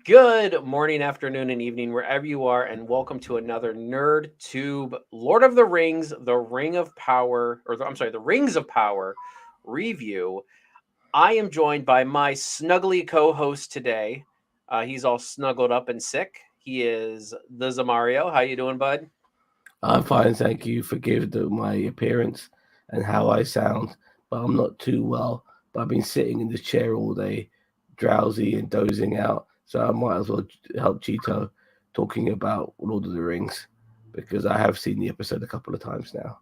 Good morning, afternoon, and evening, wherever you are, and welcome to another Nerd Tube Lord of the Rings, The Ring of Power, the Rings of Power review. I am joined by my snuggly co-host today. He's all snuggled up and sick. He is the Zamario. How you doing, bud? I'm fine, thank you. Forgive my appearance and how I sound, but I'm not too well. But I've been sitting in the chair all day, drowsy and dozing out, so I might as well help Cheeto talking about Lord of the Rings because I have seen the episode a couple of times now.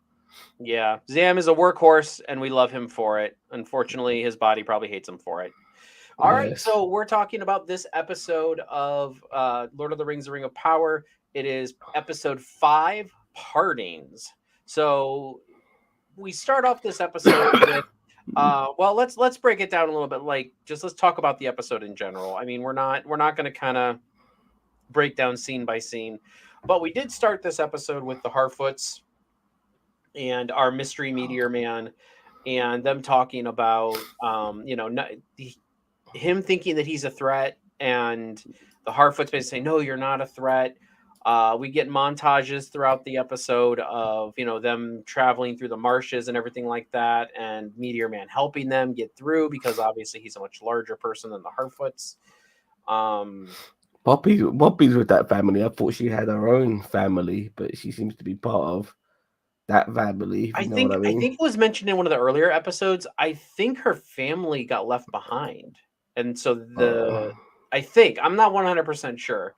Yeah, Zam is a workhorse, and we love him for it. Unfortunately, his body probably hates him for it. All right, Yes. so we're talking about this episode of Lord of the Rings: The Ring of Power. It is episode 5, Partings. So we start off this episode with well, let's break it down a little bit. Like, just let's talk about the episode in general. I mean, we're not going to kind of break down scene by scene, but we did start this episode with the Harfoots and our mystery meteor man, and them talking about him thinking that he's a threat, and the Harfoots basically say, "No, you're not a threat." We get montages throughout the episode of them traveling through the marshes and everything like that, and Meteor Man helping them get through because obviously he's a much larger person than the Harfoots. Um, Poppy's with that family. I thought she had her own family, but she seems to be part of that family, if I you know what think I I mean. think it was mentioned in one of the earlier episodes. I think her family got left behind, and so Uh, I think I'm not 100% sure,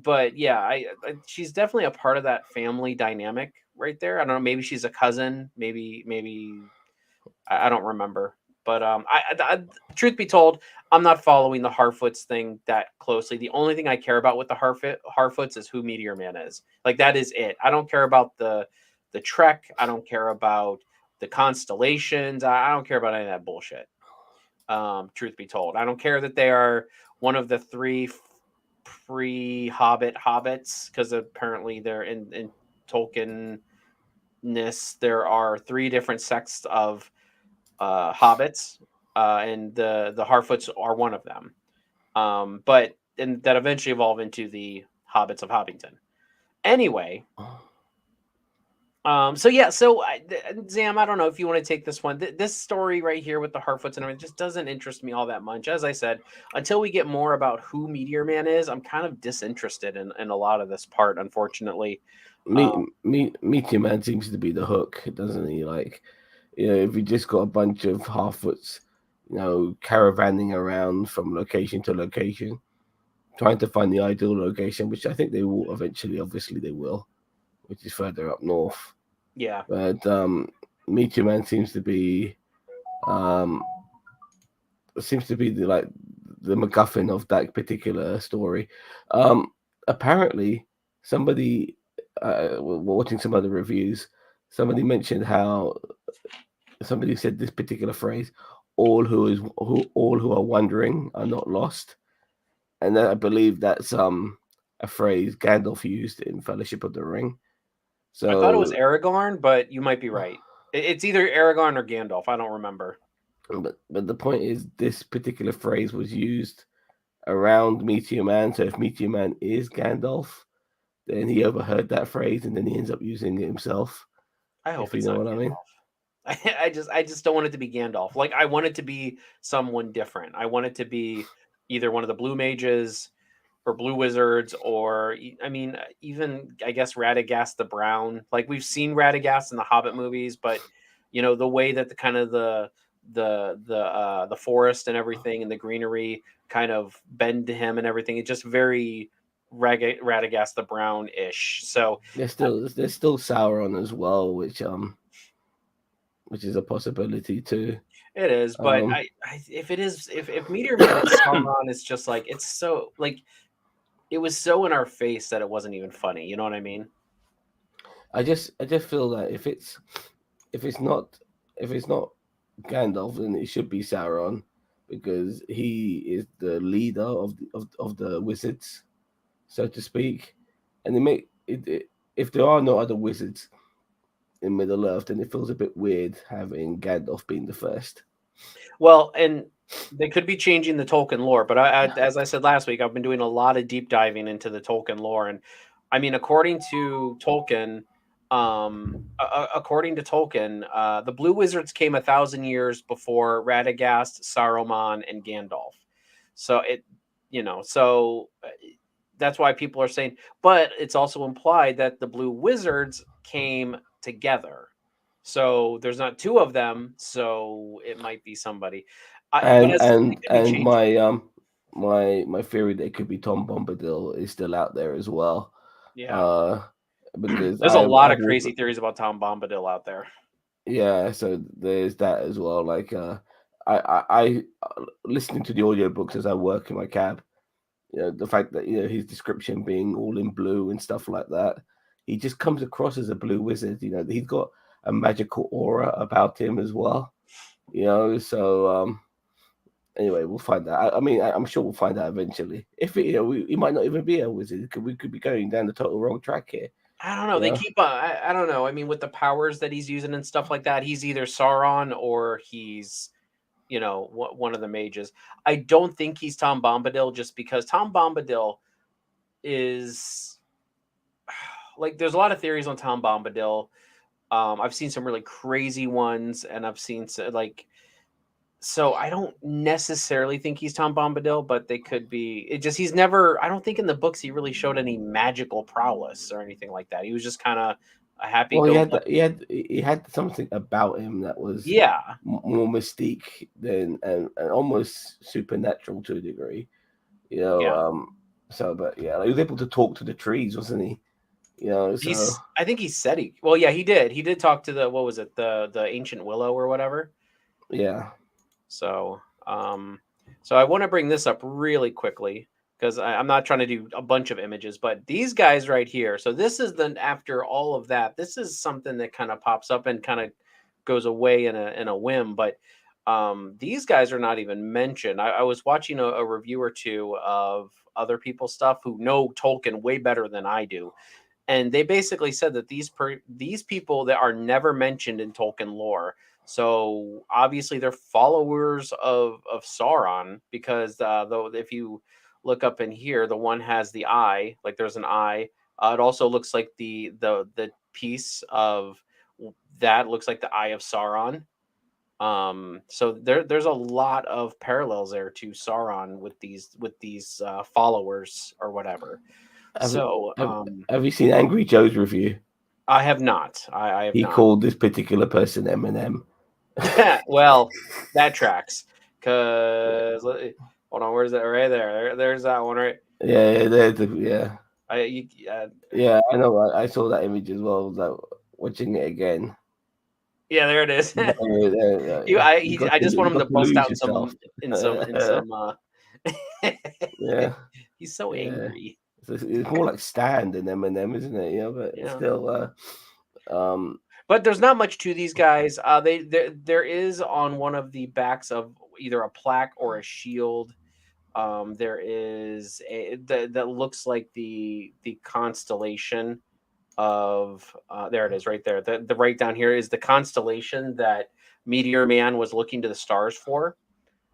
but yeah, she's definitely a part of that family dynamic right there. I don't know. Maybe she's a cousin. Maybe I don't remember. But truth be told, I'm not following the Harfoots thing that closely. The only thing I care about with the Harfoots is who Meteor Man is. Like, that is it. I don't care about the Trek. I don't care about the constellations. I don't care about any of that bullshit. Truth be told, I don't care that they are one of the three pre-Hobbit hobbits, because apparently they're in Tolkien ness. There are three different sects of hobbits, and the Harfoots are one of them. But and that eventually evolve into the hobbits of Hobbington. Anyway, so yeah, Zam, I don't know if you want to take this one. This story right here with the Harfoots and everything just doesn't interest me all that much. As I said, until we get more about who Meteor Man is, I'm kind of disinterested in a lot of this part, unfortunately. Me, Um, Meteor Man seems to be the hook, doesn't he? Like, if you just got a bunch of half-wits, caravanning around from location to location, trying to find the ideal location, which I think they will eventually, obviously they will, which is further up north. yeah, But Meteor Man um, seems to be the MacGuffin of that particular story. Um, Apparently, somebody watching some other reviews, somebody mentioned how somebody said this particular phrase: all who are wondering are not lost," and then I believe that's a phrase Gandalf used in Fellowship of the Ring. I thought it was So, Aragorn, but you might be right. It's either Aragorn or Gandalf. I don't remember. but the point is, this particular phrase was used around Meteor Man. So if Meteor Man is Gandalf, then he overheard that phrase and then he ends up using it himself. I hope If you it's know not what I mean. Gandalf. I just don't want it to be Gandalf. Like, I want it to be someone different. I want it to be either one of the blue mages or blue wizards, or I mean, even I guess Radagast the Brown. Like, we've seen Radagast in the Hobbit movies, but the way that the kind of the forest and everything and the greenery kind of bend to him and everything. It's just very Radagast the Brown ish. So There's still Sauron as well, which is a possibility too. it is, but Um, if it is, if Meteor Man is Sauron, it's just like, it's so like, it was so in our face that it wasn't even funny. You know what I mean? I just feel that if it's not if it's not Gandalf, then it should be Sauron because he is the leader of the wizards, so to speak. And if there are no other wizards in Middle Earth, then it feels a bit weird having Gandalf being the first. Well, and They could be changing the Tolkien lore, but as I said last week, I've been doing a lot of deep diving into the Tolkien lore, and I mean, according to Tolkien, the Blue Wizards came 1,000 years before Radagast, Saruman, and Gandalf. So that's why people are saying, but it's also implied that the Blue Wizards came together. So there's not two of them, so it might be somebody. But And as they and could be and changing. my theory that it could be Tom Bombadil is still out there as well. Yeah, Uh, because there's a lot I've of also, crazy theories about Tom Bombadil out there. yeah, so there's that as well. Like I listening to the audiobooks as I work in my cab, you know, the fact that, you know, his description being all in blue and stuff like that, he just comes across as a blue wizard. You know, he's got a magical aura about him as well. You know, so anyway, we'll find out. I mean, I'm sure we'll find out eventually. If it, you know, he might not even be a wizard. We could be going down the total wrong track here. I don't know. You They know. keep. I don't know. I mean, with the powers that he's using and stuff like that, he's either Sauron or he's one of the mages. I don't think he's Tom Bombadil, just because Tom Bombadil is like. There's a lot of theories on Tom Bombadil. I've seen some really crazy ones, and I've seen like. So I don't necessarily think he's Tom Bombadil, but they could be. It just he's never. I don't think in the books he really showed any magical prowess or anything like that. He was just kind of a Well, he had happy-go-lucky. he had something about him that was Yeah, more mystique than and almost supernatural to a degree. You know. yeah. So, but yeah, he was able to talk to the trees, wasn't he? You know. So I think he said he. Well, yeah, he did. He did talk to the what was it the ancient willow or whatever. yeah. So, so I want to bring this up really quickly because I'm not trying to do a bunch of images, but these guys right here. So this is the after all of that. This is something that kind of pops up and kind of goes away in a whim. But these guys are not even mentioned. I was watching a review or two of other people's stuff who know Tolkien way better than I do, and they basically said that these people that are never mentioned in Tolkien lore. So obviously they're followers of Sauron, because though if you look up in here, the one has the eye, like there's an eye. It also looks like the piece of that looks like the eye of Sauron. So there's a lot of parallels there to Sauron with these followers or whatever. Have, So have, have you seen Angry Joe's review? I have not. I have He not. called this particular person Eminem. Well, that tracks. Cause hold on, where's that? Right there's that one, right? Yeah, yeah, I you, yeah. I know. I saw that image as well. Like watching it again. yeah, there it is. There, there, you, I you he, I just want you him to got to bust lose out yourself. in some. Yeah, He's so yeah. angry. It's more like Stan than Eminem, isn't it? You know, but Yeah. still, um, But there's not much to these guys. There is on one of the backs of either a plaque or a shield. There is that looks like the constellation of there it is right there. The right down here is the constellation that Meteor Man was looking to the stars for.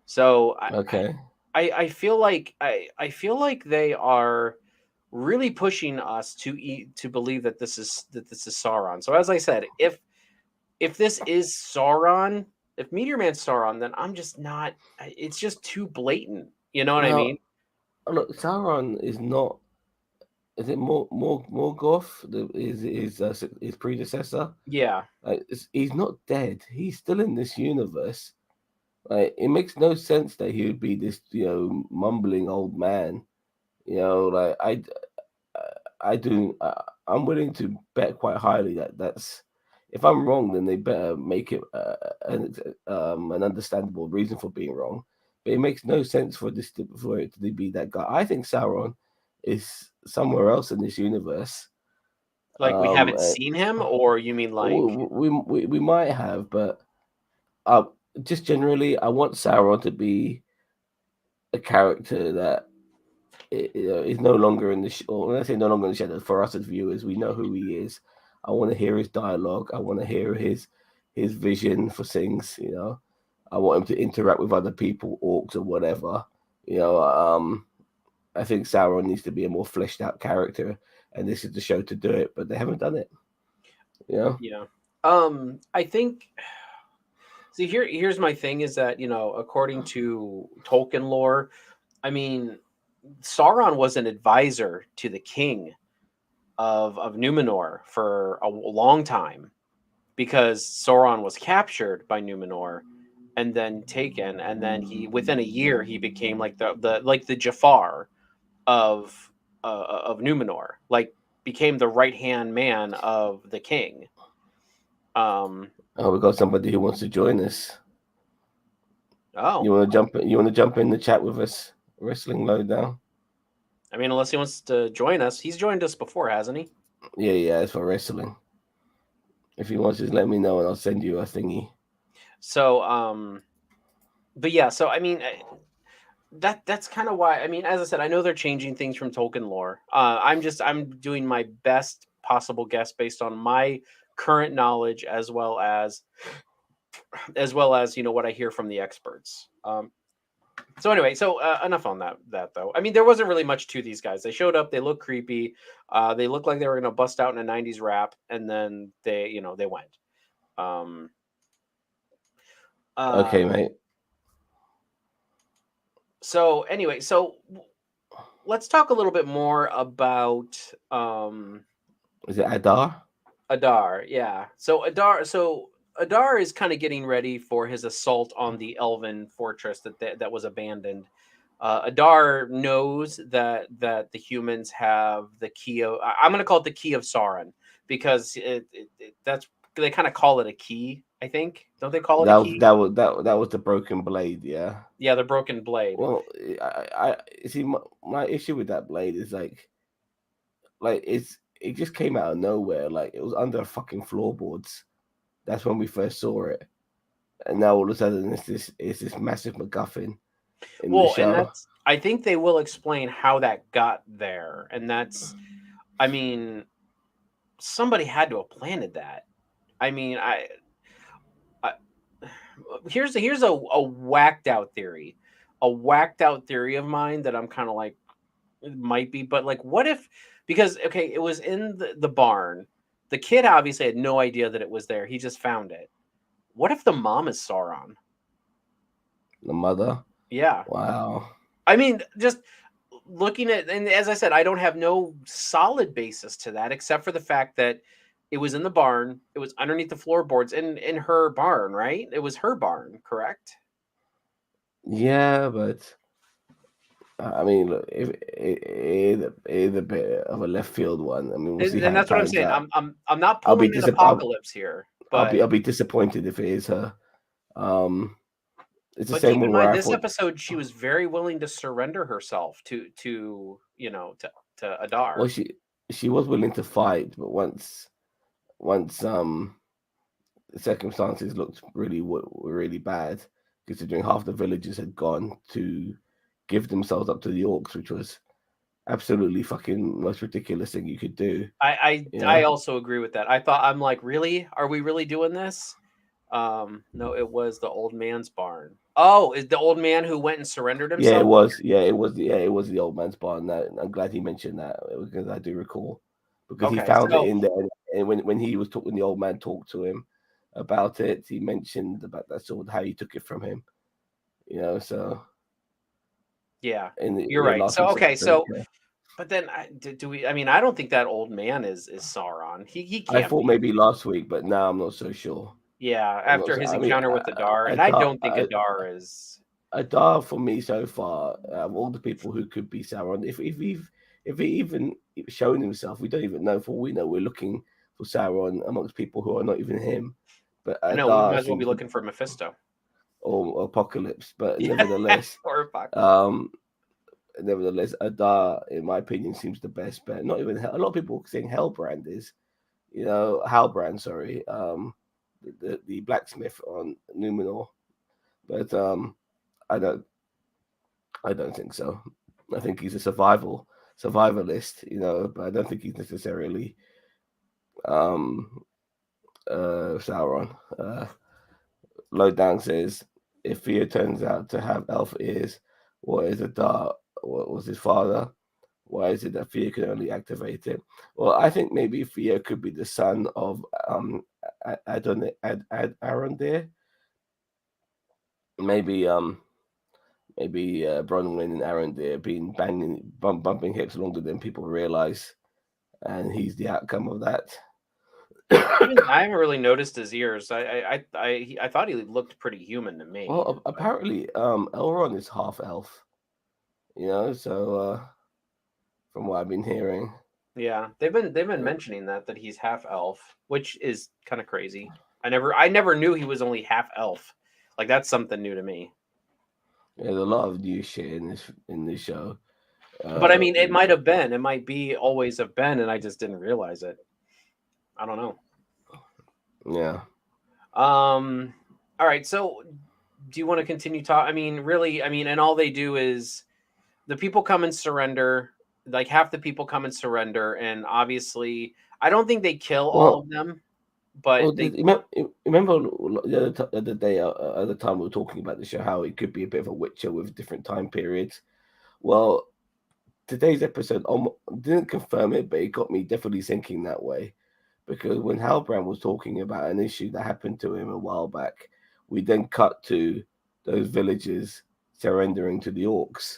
So okay. I feel like I feel like they are really pushing us to believe that this is Sauron. So as I said, if this is Sauron, if Meteor Man's Sauron, then I'm just not. It's just too blatant. You know what I Well, mean? look, Sauron is not. Is it Morgoth? His predecessor? Yeah. Like, he's not dead. He's still in this universe. Like, it makes no sense that he would be this, you know, mumbling old man. You know, like I do. I'm willing to bet quite highly that that's. If I'm wrong, then they better make it an understandable reason for being wrong. But it makes no sense for it to be that guy. I think Sauron is somewhere else in this universe. Like we haven't And seen him, or you mean like we might have, but uh, just generally, I want Sauron to be a character that is no longer in the or when I say no longer in the shadows, for us as viewers, we know who he is. I want to hear his dialogue. I want to hear his vision for things. You know, I want him to interact with other people, orcs or whatever. You know, I think Sauron needs to be a more fleshed out character, and this is the show to do it, but they haven't done it. You know, Yeah. I think. See, here's my thing is that, according to Tolkien lore, I mean, Sauron was an advisor to the king of Numenor for a long time, because Sauron was captured by Numenor and then taken, and then he, within a year, he became like the Jafar of of Numenor, like became the right hand man of the king. Um. oh, we got somebody who wants to join us. Oh, You want to jump? You want to jump in the chat with us? Wrestling Lowdown. I mean, unless he wants to join us, he's joined us before, hasn't he? Yeah, yeah, it's for wrestling. If you want, just let me know and I'll send you a thingy. So, but yeah, so I mean, that's kind of why. I mean, as I said, I know they're changing things from Tolkien lore. I'm doing my best possible guess based on my current knowledge, as well as what I hear from the experts. So anyway, enough on that though. I mean, there wasn't really much to these guys. They showed up, they looked creepy, they looked like they were gonna bust out in a '90s rap, and then they went. Um, uh, Okay, mate. so anyway, let's talk a little bit more about Is it Adar? Adar. Yeah. So Adar is kind of getting ready for his assault on the Elven fortress that was abandoned. Adar knows that the humans have the key of. I'm going to call it the key of Sauron, because that's, they kind of call it a key. I think, don't they call it a key? That was the broken blade. Yeah. Yeah, the broken blade. Well, I see. My issue with that blade is like it just came out of nowhere. Like it was under fucking floorboards. That's when we first saw it, and now all of a sudden it's this massive MacGuffin in the Well, and show. that's, I think they will explain how that got there, and that's, I mean, somebody had to have planted that. I mean, I here's a whacked out theory, of mine that I'm kind of like, it might be, but like, what if, because okay, it was in the barn. The kid obviously had no idea that it was there. He just found it. What if the mom is Sauron? The mother. Yeah. Wow. I mean, just looking at, and as I said, I don't have no solid basis to that except for the fact that it was in the barn. It was underneath the floorboards in her barn, right? It was her barn, correct? Yeah, but I mean, look, if it is a bit of a left field one. I mean, we'll see And how it that's what I'm pans saying. out. I'm not I'll be pulling an disap- apocalypse here, I'll be disappointed if it is her. Um, it's the same keep in one where mind, I this thought, episode she was very willing to surrender herself to well, Adar. she was willing to fight, but once the circumstances looked really bad, considering half the villagers had gone to give themselves up to the orcs, which was absolutely fucking most ridiculous thing you could do. You I know? also agree with that. I'm like, really? Are we really doing this? No, it was the old man's barn. Oh, is the old man who went and surrendered Yeah, it himself? was. Yeah, it was. Yeah, it was the old man's barn. That I'm glad he mentioned that because I do recall because he Okay, found it so in there, and when he was talking, the old man talked to him about it. He mentioned about that sort of how he took it from him. You know, so yeah, in you're the right. last So week's okay, episode, so yeah. but then do we? I mean, I don't think that old man is Sauron. He I can't thought be. maybe last week, but now I'm not so sure. Yeah, I'm not. after his I mean, encounter with Adar, and I Adar, don't think Adar is. Adar for me so far, of all the people who could be Sauron, if he even shown himself, we don't even know. For all we know, we're looking for Sauron amongst people who are not even him. But I know we Adar might as well be seems to, looking for Mephisto. or Apocalypse, but Yeah, nevertheless, or Apocalypse. um, Adar, in my opinion, seems the best bet. Not even a lot of people saying Hellbrand is, Halbrand, sorry, the blacksmith on Numenor, but I don't. I don't think so. I think he's a survivalist, but I don't think he's necessarily Sauron. Lowdown says if Theo turns out to have elf ears, what is a dart? What was his father? Why is it that Theo can only activate it? Well, I think maybe Theo could be the son of Arondir. Maybe Bronwyn and Arondir been bumping hips longer than people realize, and he's the outcome of that. I haven't really noticed his ears. I thought he looked pretty human to me. Well, apparently, Elrond is half elf. So from what I've been hearing. Yeah, they've been mentioning that he's half elf, which is kind of crazy. I never knew he was only half elf. Like that's something new to me. There's a lot of new shit in this show. But I mean, it You might know, have been. It might be always have been, and I just didn't realize it. I don't know. yeah. Um. All right. So, do you want to continue talk? I mean, really. I mean, and all they do is the people come and surrender. Like half the people come and surrender, and obviously, I don't think they kill all Well, of them, but they. you remember the other day, at the time we were talking about the show, how it could be a bit of a Witcher with different time periods. Well, today's episode didn't confirm it, but it got me definitely thinking that way. Because when Halbrand was talking about an issue that happened to him a while back, we then cut to those villagers surrendering to the orcs,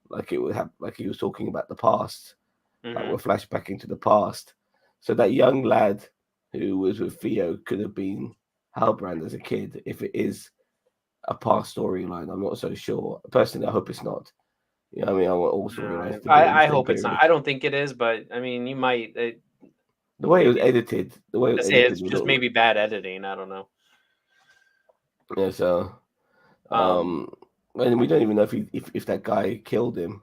like it would have, like he was talking about the past, like Mhm. we're flashbacking to the past. So that young lad who was with Theo could have been Halbrand as a kid. If it is a past storyline, I'm not so sure. Personally, I hope it's not. I mean, I want all No, storylines to be in the I same hope it's not. period. I don't think it is, but I mean, you might. The way it was Maybe edited, the way it I was say it's edited would just look. maybe bad editing. I don't know. Yeah, so Um, um, and we don't even know if that guy killed him,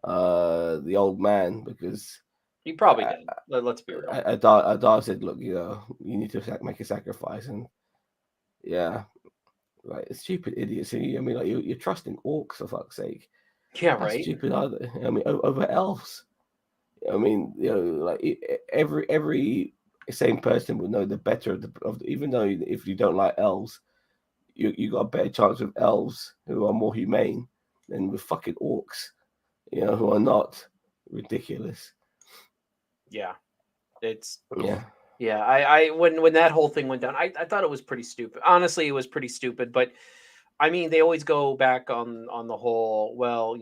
the old man, because he probably uh, did. Let's be real. Adar said, "Look, you need to make a sacrifice," and yeah, like stupid idiots. I mean, like you're trusting orcs for fuck's sake. Yeah, How right. stupid are they? I mean, over elves. I mean, like every same person would know the better even though if you don't like elves, you got a better chance with elves who are more humane than with fucking orcs, who are not ridiculous. Yeah, it's Yeah. yeah. I when that whole thing went down, I thought it was pretty stupid. Honestly, it was pretty stupid. But I mean, they always go back on the whole. Well,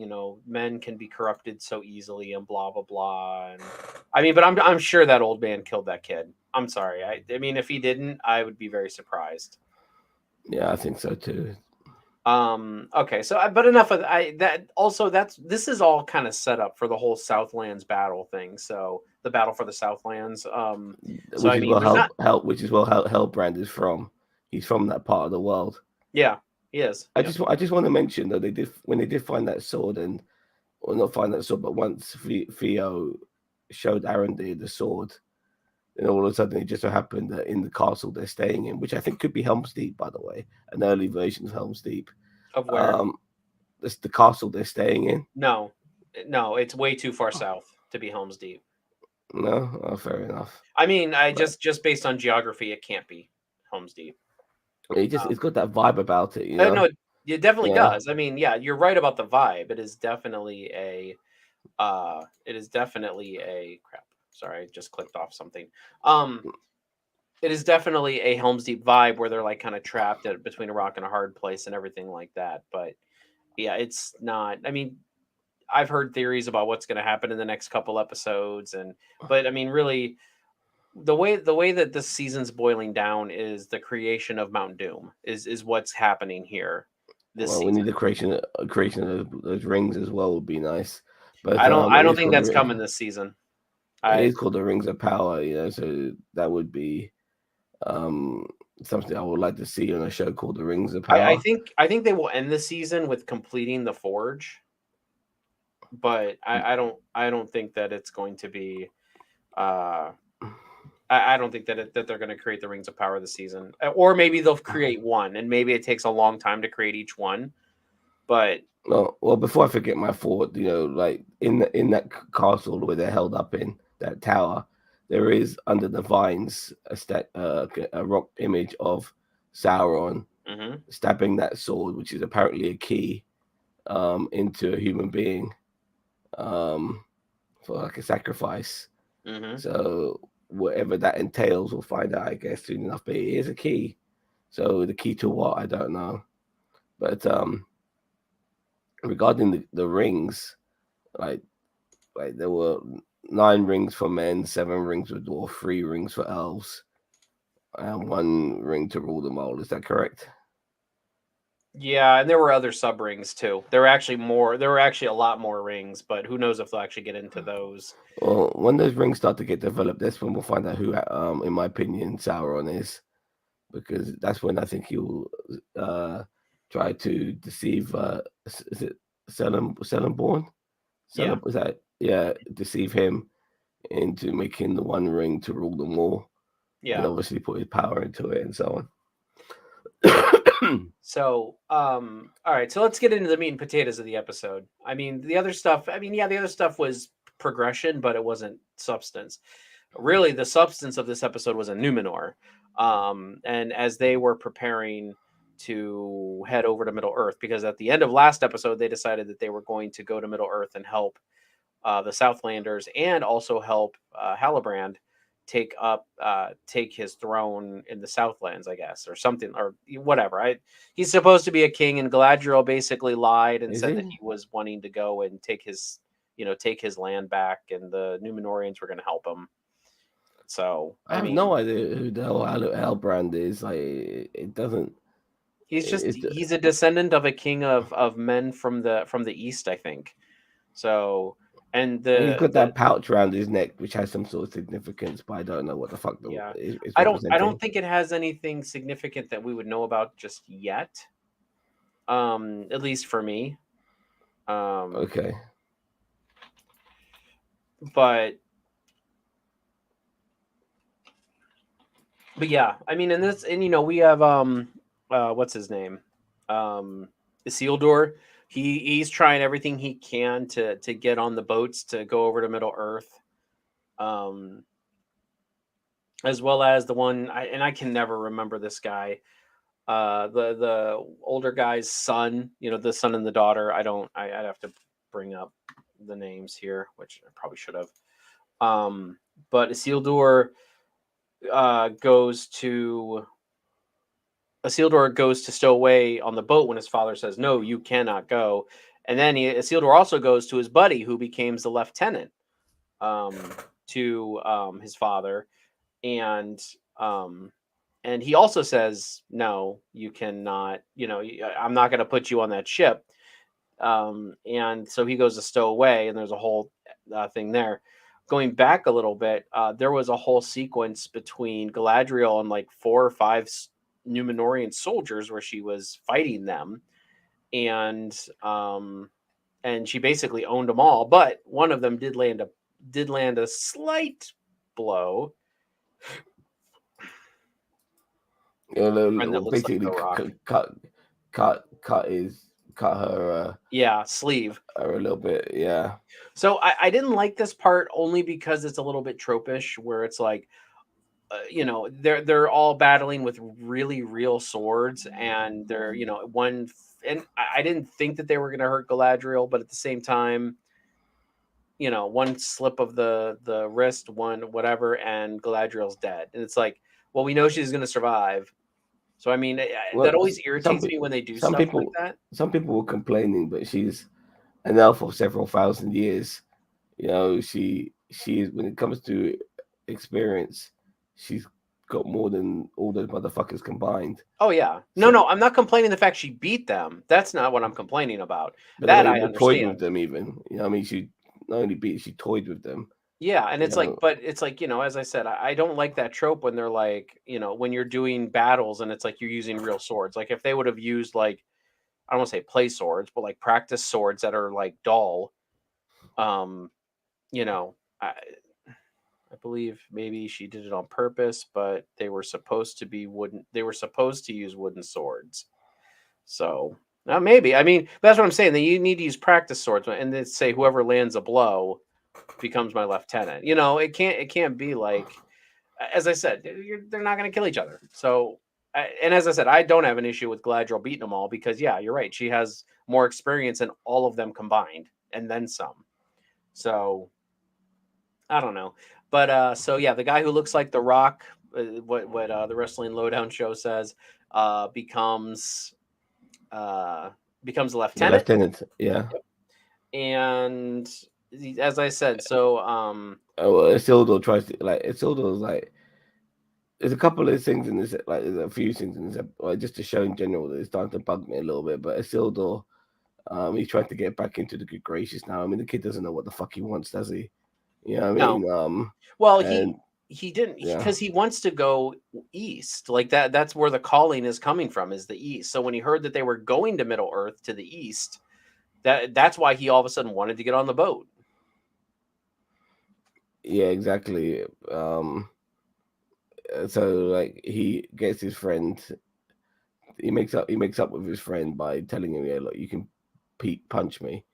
men can be corrupted so easily, and blah blah blah. And I mean, but I'm sure that old man killed that kid. I'm sorry. I mean, if he didn't, I would be very surprised. Yeah, I think so too. Okay, so but enough of that. Also, this is all kind of set up for the whole Southlands battle thing. So the battle for the Southlands. So Which I is mean, well there's not. which is well Hellbrand is from. He's from that part of the world. Yeah, he is. Yeah. I just want to mention though they did when they did find that sword and or not find that sword, but once Theo showed Arondir the sword, then all of a sudden it just so happened that in the castle they're staying in, which I think could be Helm's Deep, by the way, an early version of Helm's Deep. Of where? Um, that's the castle they're staying in. No, no, it's way too far south to be Helm's Deep. No, oh, fair enough. I mean, I But just based on geography, it can't be Helm's Deep. it's got that vibe about it, No, it definitely Yeah. does. I mean, yeah, you're right about the vibe. It is definitely a. It is definitely a crap. Sorry, I just clicked off something. Um, it is definitely a Helm's Deep vibe where they're like kind of trapped between a rock and a hard place and everything like that. But yeah, it's not. I mean, I've heard theories about what's going to happen in the next couple episodes, but I mean, really, the way that this season's boiling down is the creation of Mount Doom is what's happening here this Well, we season. need a creation of those rings as well would be nice. But I it don't is think called that's coming this season. I the rings of power, so that would be um something I would like to see on a show called the Rings of Power. I think they will end the season with completing the forge, but I don't think that it's going to be. Uh, I don't think that they're going to create the Rings of Power this season, or maybe they'll create one, and maybe it takes a long time to create each one. But Well, before I forget my thought, like in that castle where they're held up in that tower, there is under the vines a rock image of Sauron, Mm-hmm. stabbing that sword, which is apparently a key, into a human being, um, for like a sacrifice. Mm-hmm. So whatever that entails, we'll find out, I guess, soon enough. But it is a key. So the key to what, I don't know. But regarding the rings, like there were 9 rings for men, 7 rings for dwarf, 3 rings for elves, and 1 ring to rule them all. Is that correct? Yeah, and there were other sub rings too. There were actually more. There were actually a lot more rings, but who knows if they'll actually get into those. Well, when those rings start to get developed, that's when we'll find out who, in my opinion, Sauron is, because that's when I think he'll uh, try to deceive. Is it Celeborn? Yeah, Was that, yeah? Deceive him into making the 1 ring to rule them all, and yeah. obviously put his power into it and so on. So, all right. So let's get into the meat and potatoes of the episode. I mean, the other stuff. I mean, yeah, the other stuff was progression, but it wasn't substance. Really, the substance of this episode was a Numenor. And as they were preparing to head over to Middle Earth, because at the end of last episode, they decided that they were going to go to Middle Earth and help the Southlanders and also help Halbrand take his throne in the Southlands, I guess, or something, or whatever. He's supposed to be a king, and Galadriel basically lied and Is said that he? he was wanting to go and take his land back, and the Numenorians were going to help him. So, I I have mean, no idea who the hell Halbrand is. Like, it doesn't. It, he's a descendant of a king of men from the east, I think. So, and he's got the that pouch around his neck, which has some sort of significance, but I don't know what the fuck yeah, is I don't representing. think it has anything significant that we would know about just yet. At least for me. Um, Okay. but yeah, I mean, in this, and we have what's his name, Isildur. He's trying everything he can to get on the boats to go over to Middle Earth. Um, as well as the one, and I can never remember this guy. The older guy's son, the son and the daughter. I'd have to bring up the names here, which I probably should have. Um, but uh, goes to Isildur goes to stow away on the boat when his father says, "No, you cannot go." And then Isildur also goes to his buddy, who becomes the lieutenant, to his father, and um, and he also says, "No, you cannot. I'm not going to put you on that ship." And so he goes to stow away, and there's a whole thing there. Going back a little bit, there was a whole sequence between Galadriel and like 4 or 5 Numenorian soldiers where she was fighting them, and she basically owned them all. But one of them did land a slight blow. Yeah, Friend that looks like basically The Rock. cut Yeah, sleeve. her a little bit. Yeah. So I didn't like this part only because it's a little bit tropish, where it's like, they're all battling with really real swords, and they're one. And I didn't think that they were going to hurt Galadriel, but at the same time, one slip of the wrist, one whatever, and Galadriel's dead. And it's like, well, we know she's going to survive. So I mean, that Well, always some irritates me when they do some stuff like people that. some people were complaining, but she's an elf of several thousand years. She when it comes to experience, she's got more than all those motherfuckers combined. Oh yeah. No, So, no, I'm not complaining the fact she beat them. That's not what I'm complaining about. but the That way I we toyed with understand. them, even, I mean, she not only beat, she toyed with them. Yeah, and You it's like, know, but it's like, as I said, I don't like that trope when they're like, when you're doing battles and it's like you're using real swords. Like if they would have used like, I don't want to say play swords, but like practice swords that are like dull. Um, you know, I believe maybe she did it on purpose, but they were supposed to be wooden. They were supposed to use wooden swords. So maybe. I mean, that's what I'm saying. That you need to use practice swords, and then say whoever lands a blow becomes my lieutenant. It can't be like, as I said, they're not going to kill each other. So And as I said, I don't have an issue with Galadriel beating them all because, yeah, you're right. She has more experience than all of them combined, and then some. So I don't know, but so yeah, the guy who looks like The Rock, what the Wrestling Lowdown show says, becomes uh becomes a The lieutenant. lieutenant, yeah. Yep. And as I said, so Oh, well, Isildur tries to like Isildur's like there's a couple of things in this like there's a few things in this like, just to show in general that it's starting to bug me a little bit. But Isildur, he's trying to get back into the good graces now. I mean, the kid doesn't know what the fuck he wants, does he? You know what I no, mean? well, And he didn't, yeah, because he wants to go east, like that's where the calling is coming from, is the east. So when he heard that they were going to Middle Earth, to the east, that's why he all of a sudden wanted to get on the boat. yeah, exactly. So like he gets his friend, he makes up with his friend by telling him, yeah, look, you can punch me,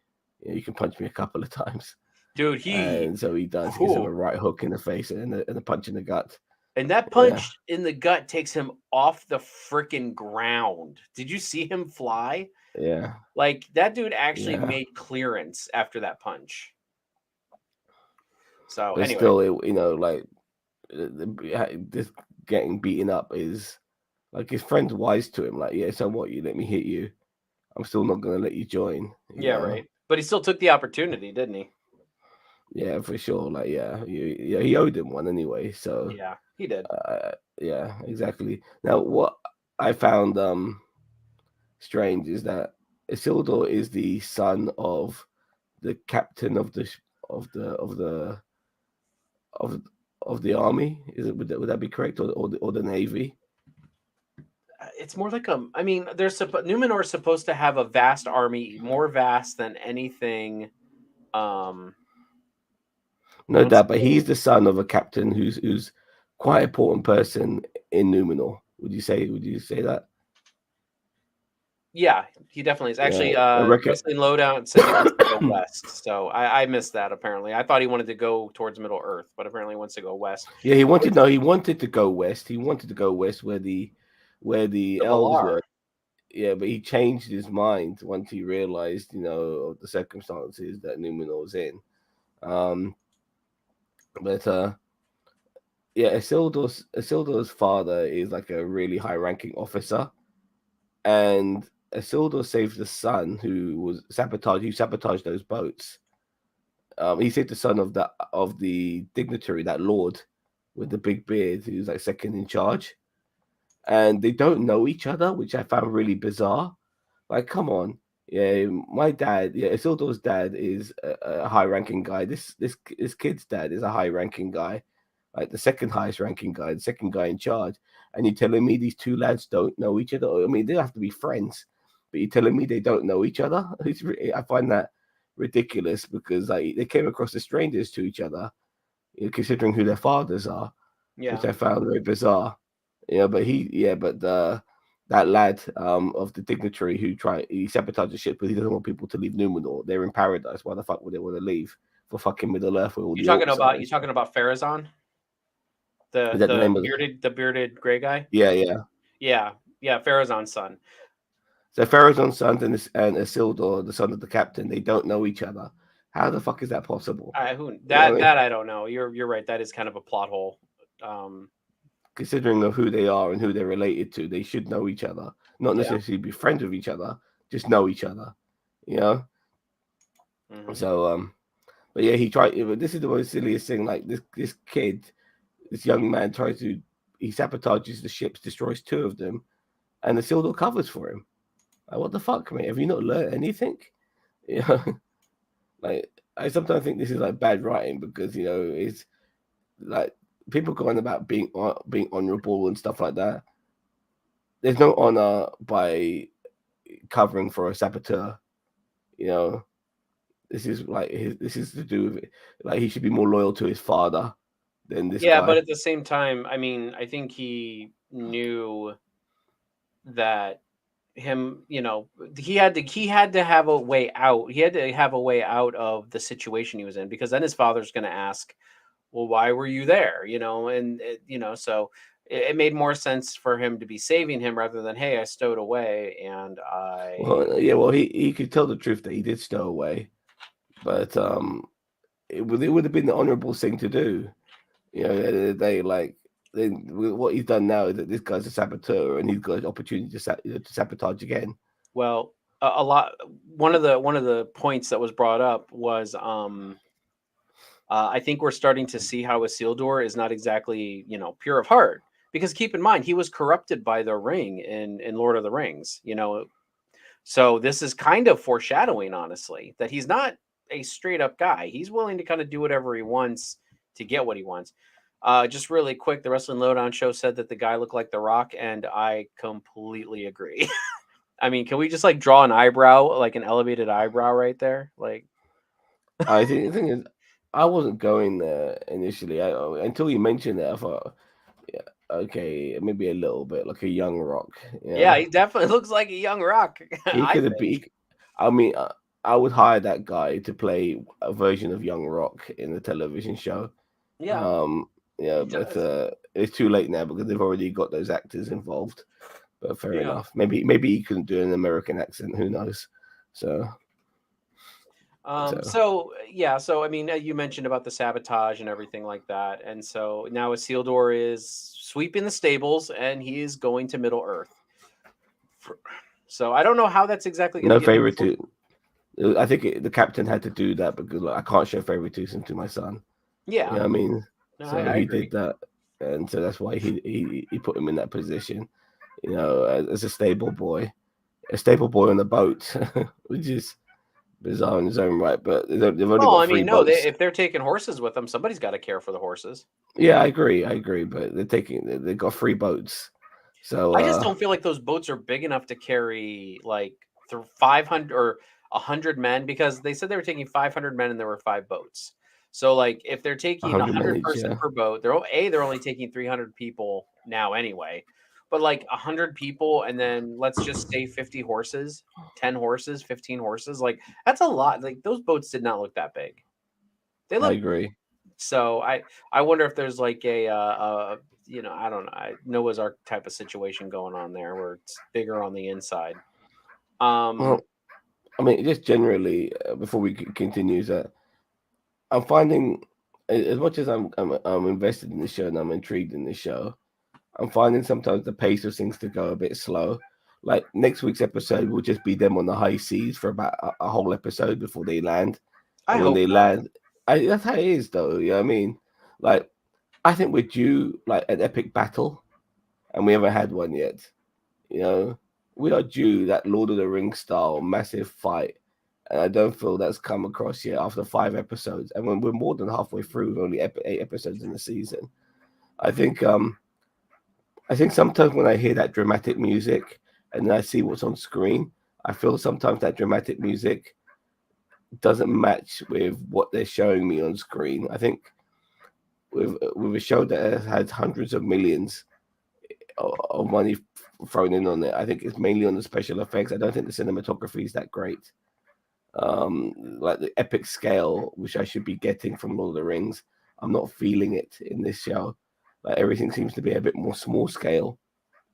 you can punch me a couple of times. Dude, he And so he does. He gives him a whew, right hook in the face and a punch in the gut. and that Yeah, punch in the gut takes him off the freaking ground. Did you see him fly? yeah, Like, that dude actually yeah. made clearance after that punch. So But anyway, still, like this getting beaten up is like his friend's wise to him. Like, yeah, so what? You let me hit you. I'm still not gonna let you join. You yeah, know? right. But he still took the opportunity, didn't he? Yeah, for sure. Like, yeah, he owed him one anyway. So, Yeah, he did. yeah, exactly. Now, what I found strange is that Isildur is the son of the captain of of the of the of of the army. Is it would that be correct, or the navy? It's more like I mean, Numenor is supposed to have a vast army, more vast than anything. Um, No what's doubt, but the he's the son of a captain who's quite an important person in Numenor. Would you say that? Yeah, he definitely is. Yeah, Actually, I reckon. Wrestling Lowdown said he wants to go west. So I missed that apparently. I thought he wanted to go towards Middle Earth, but apparently he wants to go west. Yeah, he wanted Which no, he wanted to go west. He wanted to go west where the the elves Valar. were. Yeah, but he changed his mind once he realized, of the circumstances that Numenor was in. Um, but yeah, Isildur's father is like a really high-ranking officer, and Isildur saves the son who sabotaged those boats. He saved the son of the dignitary, that lord with the big beard, who's like second in charge, and they don't know each other, which I found really bizarre. Like, come on, yeah, my dad, yeah, Isildur's dad is a high-ranking guy. This kid's dad is a high-ranking guy, like the second highest ranking guy, the second guy in charge, and you're telling me these two lads don't know each other? I mean, they have to be friends, but you're telling me they don't know each other? I find that ridiculous because like they came across as strangers to each other, considering who their fathers are, which Yeah. I found very bizarre. But that lad of the dignitary he sabotaged the ship because he doesn't want people to leave Numenor. They're in paradise. Why the fuck would they want to leave for fucking Middle Earth where all the orcs are You and talking stuff? about Pharazôn, Is that the the name of the? bearded gray guy? Yeah, yeah. Yeah, yeah, Pharazôn's son. So Pharazôn's son and Isildur, the son of the captain, they don't know each other. How the fuck is that possible? I who You know what I mean? that I don't know. You're right. That is kind of a plot hole. Um, Considering of who they are and who they're related to, they should know each other. Not yeah. necessarily be friends with each other, just know each other. You know? Hmm. So but yeah, he tried. But this is the most silliest thing. Like this kid, this young man he sabotages the ships, destroys two of them, and the Isildur covers for him. Like, what the fuck, mate? Have you not learned anything? Yeah, like I sometimes think this is like bad writing because it's like people going about being honorable and stuff like that. There's no honor by covering for a saboteur. You know, this is to do with it. Like he should be more loyal to his father than this Yeah, but guy. at the same time, I mean, I think he knew that he had to have a way out. He had to have a way out of the situation he was in, because then his father's going to ask, well, why were you there? And so It made more sense for him to be saving him rather than, hey, I stowed away and I. Well, yeah, well, he could tell the truth that he did stow away, but it would have been the honourable thing to do. You know, at the end of the day, like then what he's done now is that this guy's a saboteur and he's got an opportunity to, to sabotage again. Well, a lot. One of the points that was brought up was I think we're starting to see how Isildur is not exactly, pure of heart. Because keep in mind, he was corrupted by the ring in Lord of the Rings. So this is kind of foreshadowing, honestly, that he's not a straight up guy. He's willing to kind of do whatever he wants to get what he wants. Just really quick, the Wrestling Lowdown show said that the guy looked like The Rock, and I completely agree. I mean, can we just like draw an eyebrow, like an elevated eyebrow right there? Like, I think the thing is, I wasn't going there initially. Until you mentioned it, I thought, yeah, okay, maybe a little bit like a young Rock. You yeah, know, he definitely looks like a young Rock, he I could have think. been. I mean, I would hire that guy to play a version of young Rock in the television show. Yeah, Um, yeah, he but does. it's too late now because they've already got those actors involved. But fair Yeah. enough. Maybe he couldn't do an American accent. Who knows? So so So I mean, you mentioned about the sabotage and everything like that, and so now Isildur is sweeping the stables, and he is going to Middle Earth. For- So I don't know how that's exactly going to no get unfolded. favoritism. I think the captain had to do that because like, I can't show favoritism to my son. You know Yeah, what I mean? no, I, So I he agree. did that, and so that's why he put him in that position. You know, as a stable boy on the boat, which is bizarre in his own right. But they've only Well, got I three mean, no, boats. if they're taking horses with them, somebody's got to care for the horses. Yeah, I agree. But they've got three boats. So I just don't feel like those boats are big enough to carry like 500 or 100 men because they said they were taking 500 men and there were five boats. So like if they're taking 100 men 100 each. person Yeah, per boat, they're only taking 300 people now anyway. But like 100 people and then let's just say 50 horses, 10 horses, 15 horses, like that's a lot. Like those boats did not look that big. They I look agree. so I wonder if there's like I don't know, Noah's Ark type of situation going on there where it's bigger on the inside. Um, Well, I mean, just generally, before we continue, is that I'm finding, as much as I'm invested in the show and I'm intrigued in the show, I'm finding sometimes the pace of things to go a bit slow. Like next week's episode will just be them on the high seas for about a whole episode before they land, I and when hope they not. land, that's how it is, though. You know what I mean? Like I think we're due like an epic battle, and we haven't had one yet. You know, we are due that Lord of the Rings style massive fight, and I don't feel that's come across yet after 5 episodes. And when we're more than halfway through, with only 8 episodes in the season, I think sometimes when I hear that dramatic music and then I see what's on screen, I feel sometimes that dramatic music doesn't match with what they're showing me on screen. I think with a show that has had hundreds of millions of money thrown in on it, I think it's mainly on the special effects. I don't think the cinematography is that great. Like the epic scale, which I should be getting from Lord of the Rings, I'm not feeling it in this show. Like everything seems to be a bit more small scale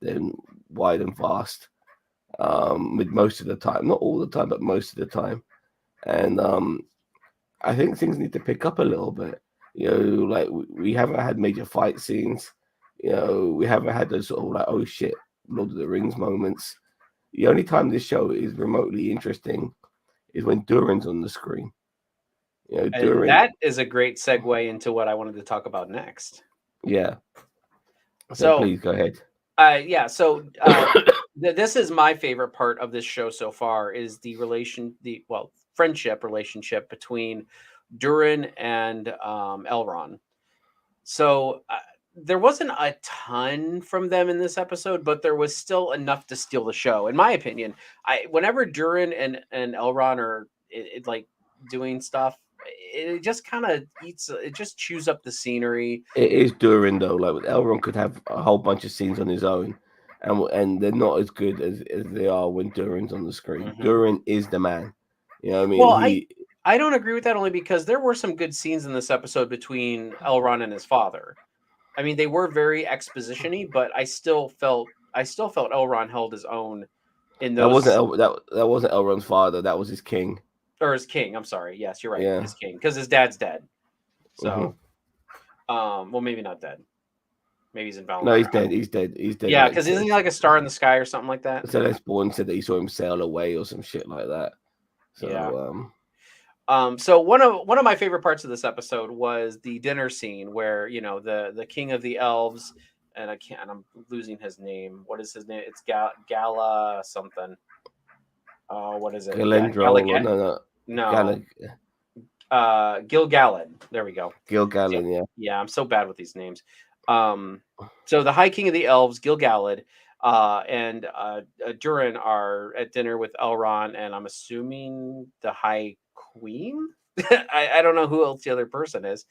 than wide and vast. With most of the time, not all the time, but most of the time. And I think things need to pick up a little bit. You know, like we haven't had major fight scenes. You know, we haven't had those sort of like oh shit, Lord of the Rings moments. The only time this show is remotely interesting is when Durin's on the screen. You know, And Durin. that is a great segue into what I wanted to talk about next. Yeah. So So, please go ahead. yeah, so this is my favorite part of this show so far is the friendship relationship between Durin and Elrond. So there wasn't a ton from them in this episode, but there was still enough to steal the show, in my opinion. Whenever Durin and Elrond are like doing stuff, it just kind of it just chews up the scenery. It is Durin though. Like Elrond could have a whole bunch of scenes on his own, and they're not as good as they are when Durin's on the screen. Hmm. Durin is the man. You know what I mean? Well, I don't agree with that only because there were some good scenes in this episode between Elrond and his father. I mean, they were very exposition-y, but I still felt Elrond held his own in those, That wasn't Elrond's father. That was his king. or his king. I'm sorry. Yes, you're right. Yeah. His king, because his dad's dead. Hmm. So, well, maybe not dead. Maybe he's in No, Valinor. he's dead. He's dead. He's dead. Yeah, Like because isn't he like a star in the sky or something like that? Celeste said that he saw him sail away or some shit like that. Yeah. So So one of my favorite parts of this episode was the dinner scene where, the king of the elves, and I'm losing his name. What is his name? It's Gala something. What is it? Galendrol or no No. Galag Gil-galad. There we go. So, Gil-galad, yeah. yeah, I'm so bad with these names. So the High King of the Elves, Gil-galad, and Durin are at dinner with Elrond, and I'm assuming the High Queen. I don't know who else the other person is.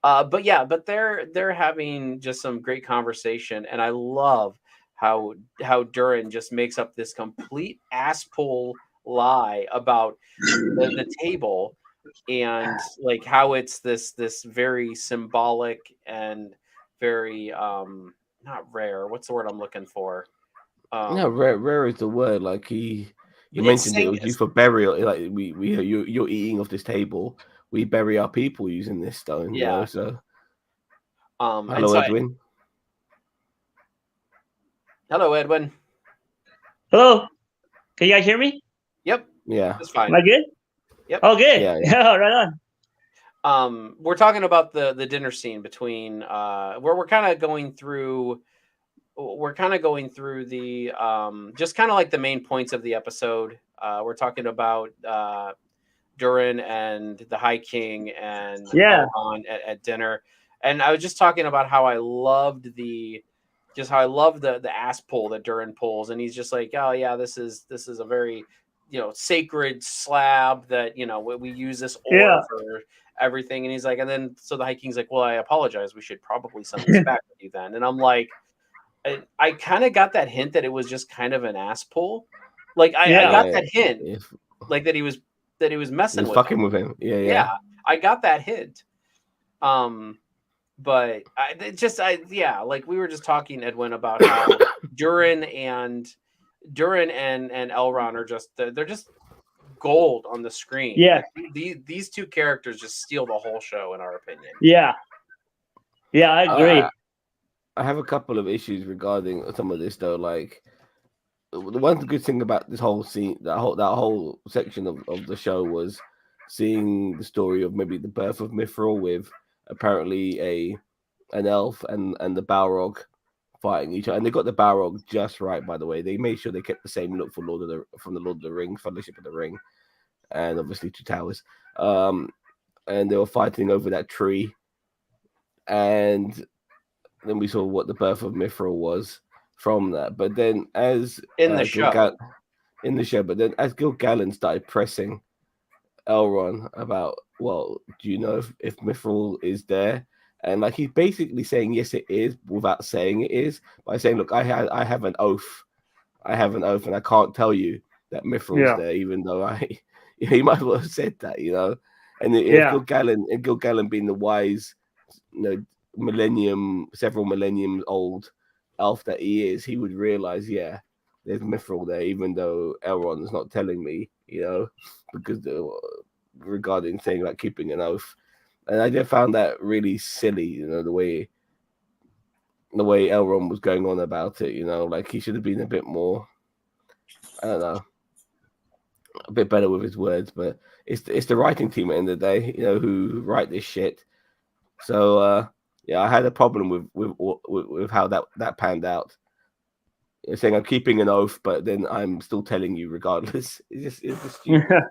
But yeah, but they're having just some great conversation, and I love how Durin just makes up this complete asspull lie about the table, and like how it's this very symbolic and very not rare. What's the word I'm looking for? No, rare is the word. Like he It's mentioned it saying was used for burial. Like you're eating off this table. We bury our people using this stone. You know. yeah. So And hello, so Edwin. hello, Edwin. Hello, can you guys hear me? Yep, Yeah. that's Am fine. I good? Yep. Oh, good. Yeah. Yeah, right on. We're talking about the dinner scene between where we're kind of going through the just kind of like the main points of the episode. We're talking about Durin and the High King and Yeah, Elrond at dinner, and I was just talking about how I loved the ass pull that Durin pulls, and he's just like, oh yeah, this is a very sacred slab that we use this ore yeah, for everything, and he's like, and then so the High King's like, well, I apologize, we should probably send this back with you then, and I'm like, I kind of got that hint that it was just kind of an ass pull. Like I yeah, got Yeah. that hint, Yeah. like that he was He messing was with fucking him. with him. Yeah. Yeah, Yeah. I got that hint. But yeah, like we were just talking, Edwin, about how Durin and and Elrond are they're just gold on the screen. yeah, Like these two characters just steal the whole show, in our opinion. yeah, yeah. I I agree. I have a couple of issues regarding some of this though. Like the one good thing about this whole scene, that whole section of the show was seeing the story of maybe the birth of Mithril with apparently an elf and the Balrog fighting each other, and they got the Balrog just right. By the way, they made sure they kept the same look for from the Lord of the Ring, Fellowship of the Ring, and obviously Two Towers. And they were fighting over that tree, and then we saw what the birth of Mithril was from that. But then as In the show. In the show, but then as Gil-galad started pressing Elrond about, well, do you know if Mithril is there? And like he's basically saying yes, it is, without saying it is, by saying, look, I have an oath, and I can't tell you that Mithril's Yeah, there, even though he might well have said that, you know. And if yeah, Gil-galad being the wise, you know, several millenniums old elf that he is, he would realize, yeah, there's Mithril there, even though Elrond is not telling me, you know, because regarding saying like keeping an oath. And I just found that really silly, you know, the way Elrond was going on about it, you know, like he should have been a bit more, I don't know, a bit better with his words. But it's the writing team at the end of the day, you know, who write this shit. So yeah, I had a problem with how that panned out. You're saying I'm keeping an oath, but then I'm still telling you regardless. It's just stupid.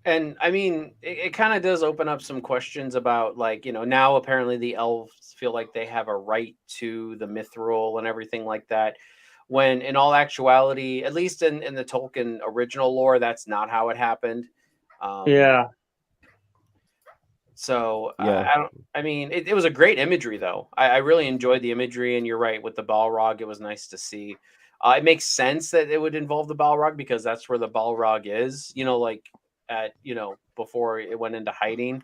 And I mean, it kind of does open up some questions about, like, now apparently the elves feel like they have a right to the mithril and everything like that. When in all actuality, at least in the Tolkien original lore, that's not how it happened. Um, yeah, so Yeah, I don't. I mean, it was a great imagery, though. I really enjoyed the imagery, and you're right with the Balrog. It was nice to see. It makes sense that it would involve the Balrog because that's where the Balrog is. Like at before it went into hiding.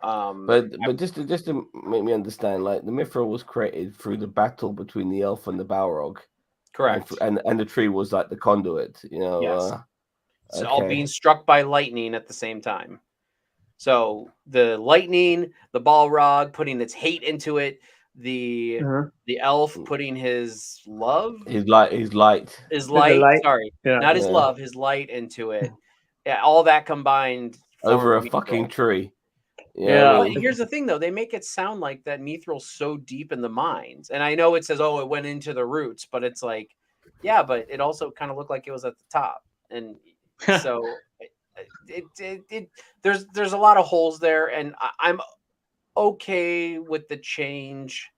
But just to make me understand, like the Mithril was created through the battle between the elf and the Balrog, correct. and the tree was like the conduit, you know. Yes. So all Okay. being struck by lightning at the same time. So the lightning, the Balrog putting its hate into it, the elf putting his love, his light, his The light. light. Sorry, Yeah. not his Yeah. love, his light into it. Yeah, all that combined over a formed fucking Mithril. tree. You know Yeah. what I Well, mean? here's the thing, though. They make it sound like that Mithril's so deep in the mines. And I know it says, oh, it went into the roots, but it's like, yeah, but it also kind of looked like it was at the top. And so there's a lot of holes there. And I'm okay with the change.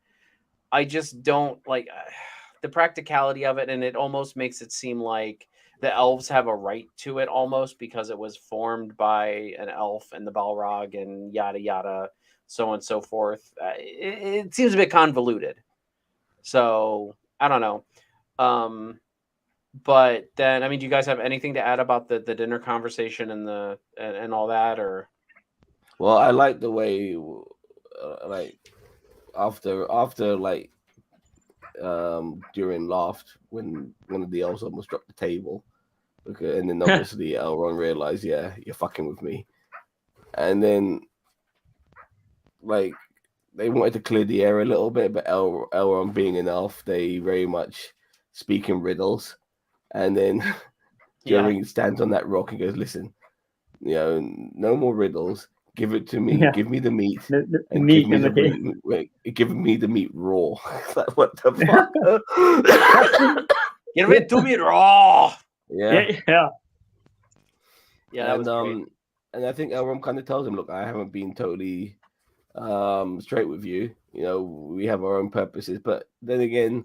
I just don't like the practicality of it. And it almost makes it seem like the elves have a right to it almost because it was formed by an elf and the Balrog and yada yada, so on and so forth. It seems a bit convoluted. So I don't know. But then, I mean, do you guys have anything to add about the dinner conversation and and all that, or? Well, I like the way, like after like during laughed when one of the elves almost dropped the table, and then obviously Elrond realized, yeah, you're fucking with me, and then like they wanted to clear the air a little bit, but Elrond being an elf, they very much speak in riddles, and then Jerry stands on that rock and goes, "Listen, you know, no more riddles. Give it to me. Yeah. Give me the meat, The and meat give me and the give me the meat raw." Like, what the fuck? Give it to me raw. Yeah. Yeah. Yeah, that was great. And I think Elrond kind of tells him, "Look, I haven't been totally straight with you. You know, we have our own purposes." But then again,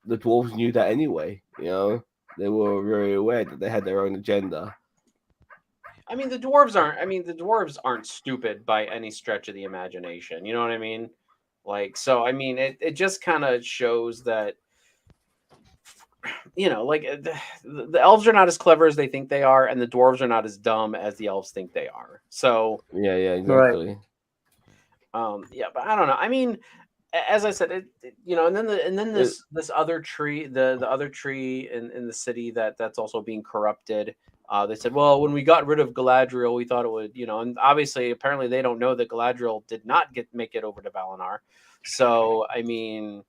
the dwarves knew that anyway. You know, they were very aware that they had their own agenda. I mean, the dwarves aren't stupid by any stretch of the imagination. You know what I mean? Like, so I mean, it just kind of shows that, you know, like the elves are not as clever as they think they are, and the dwarves are not as dumb as the elves think they are. So, Yeah, Right. exactly. yeah, but I don't know. I mean, as I said, you know, and then this other tree, the other tree in the city that's also being corrupted. They said, well, when we got rid of Galadriel, we thought it would, you know, and obviously, apparently, they don't know that Galadriel did not make it over to Valinor. So, I mean,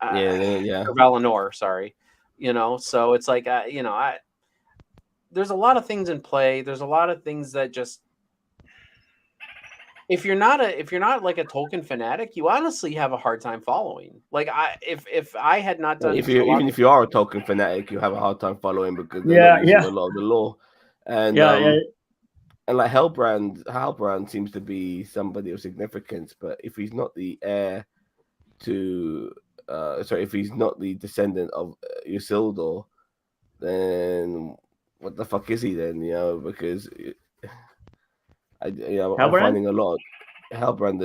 Yeah. or Valinor, sorry, you know. So it's like, you know, there's a lot of things in play. There's a lot of things that just if you're not like a Tolkien fanatic, you honestly have a hard time following. Like if I had not done If you a lot even of if you are a Tolkien fanatic, you have a hard time following because they're not Yeah. using Yeah. a lot of the lore, and Yeah. and like Halbrand seems to be somebody of significance, but if he's not the heir to, sorry, if he's not the descendant of Isildur, then what the fuck is he then? You know, because I'm Halbrand? finding a lot of Halbrand,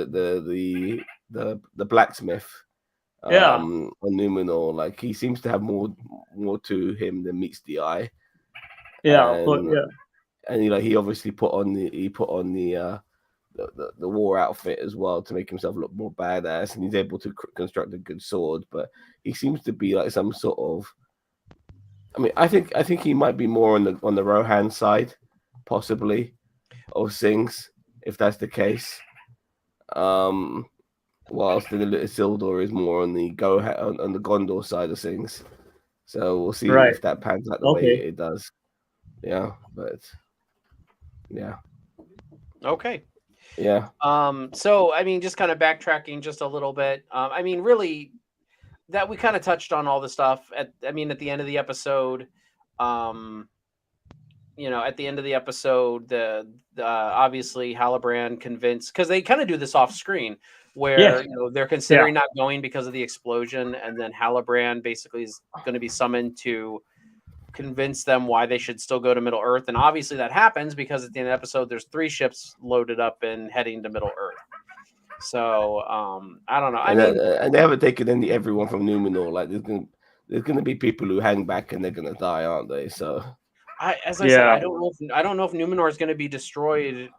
the blacksmith, Yeah. on Numenor, like he seems to have more to him than meets the eye, Yeah. But and yeah. he obviously put on the war outfit as well to make himself look more badass, and he's able to construct a good sword. But he seems to be like some sort of. I mean, I think he might be more on the Rohan side, possibly, of things, if that's the case. Whilst the Isildur is more on the on the Gondor side of things. So we'll see Right. if that pans out the way Okay. it does. Yeah, but yeah, okay. yeah. So I mean, just kind of backtracking just a little bit. I mean, really, that we kind of touched on all the stuff at the end of the episode. You know, at the end of the episode, the obviously Halbrand convinced because they kind of do this off screen where Yes. you know they're considering not going because of the explosion, and then Halbrand basically is going to be summoned to convince them why they should still go to Middle Earth, and obviously that happens because at the end of the episode, there's 3 ships loaded up and heading to Middle Earth. So I don't know. I mean, And they haven't taken everyone from Numenor. Like there's gonna be people who hang back and they're gonna die, aren't they? So as I said, I don't know if Numenor is going to be destroyed